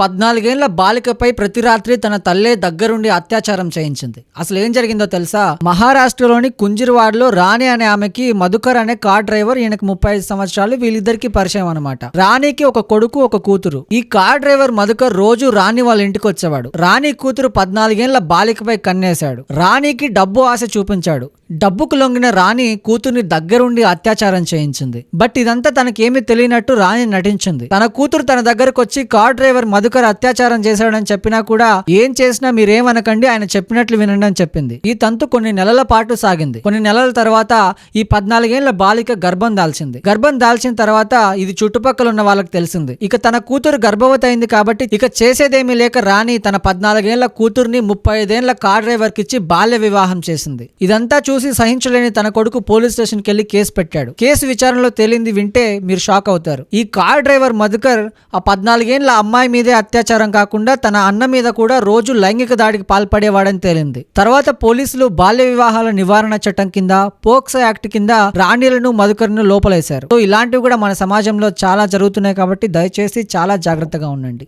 14 ఏళ్ల బాలికపై ప్రతి రాత్రి తన తల్లే దగ్గరుండి అత్యాచారం చేయించింది. అసలు ఏం జరిగిందో తెలుసా? మహారాష్ట్రలోని కుంజిర్వాడలో రాణి అనే ఆమెకి మధుకర్ అనే కార్ డ్రైవర్, ఈయనకు 35 సంవత్సరాలు, వీళ్ళిద్దరికి పరిచయం అనమాట. రాణికి ఒక కొడుకు, ఒక కూతురు. ఈ కార్ డ్రైవర్ మధుకర్ రోజు రాణి వాళ్ళ ఇంటికి వచ్చేవాడు. రాణి కూతురు 14 ఏళ్ల బాలికపై కన్నేశాడు. రాణికి డబ్బు ఆశ చూపించాడు. డబ్బుకు లొంగిన రాణి కూతుర్ని దగ్గరుండి అత్యాచారం చేయించింది. బట్ ఇదంతా తనకేమీ తెలియనట్టు రాణి నటించింది. తన కూతురు తన దగ్గరకు వచ్చి కార్ డ్రైవర్ మధుకర్ అత్యాచారం చేశాడని చెప్పినా కూడా ఏం చేసినా మీరేమనకండి, ఆయన చెప్పినట్లు వినండి అని చెప్పింది. ఈ తంతు కొన్ని నెలల పాటు సాగింది. కొన్ని నెలల తర్వాత ఈ 14 ఏళ్ల బాలిక గర్భం దాల్చింది. గర్భం దాల్చిన తర్వాత ఇది చుట్టుపక్కల ఉన్న వాళ్ళకి తెలిసింది. ఇక తన కూతురు గర్భవతి అయింది కాబట్టి ఇక చేసేదేమీ లేక రాణి తన 14 ఏళ్ల కూతుర్ని 35 ఏళ్ల కార్ డ్రైవర్ కిచ్చి బాల్య వివాహం చేసింది. ఇదంతా చూసి సహించలేని తన కొడుకు పోలీస్ స్టేషన్ కెళ్లి కేసు పెట్టాడు. కేసు విచారణలో తేలింది వింటే మీరు షాక్ అవుతారు. ఈ కార్ డ్రైవర్ మధుకర్ ఆ 14 ఏళ్ల అమ్మాయి మీదే అత్యాచారం కాకుండా తన అన్న మీద కూడా రోజు లైంగిక దాడికి పాల్పడేవాడని తేలింది. తర్వాత పోలీసులు బాల్య వివాహాల నివారణ చట్టం కింద, పోక్సో యాక్ట్ కింద రాణిలను మధుకర్ను లోపలేశారు. సో ఇలాంటివి కూడా మన సమాజంలో చాలా జరుగుతున్నాయి కాబట్టి దయచేసి చాలా జాగ్రత్తగా ఉండండి.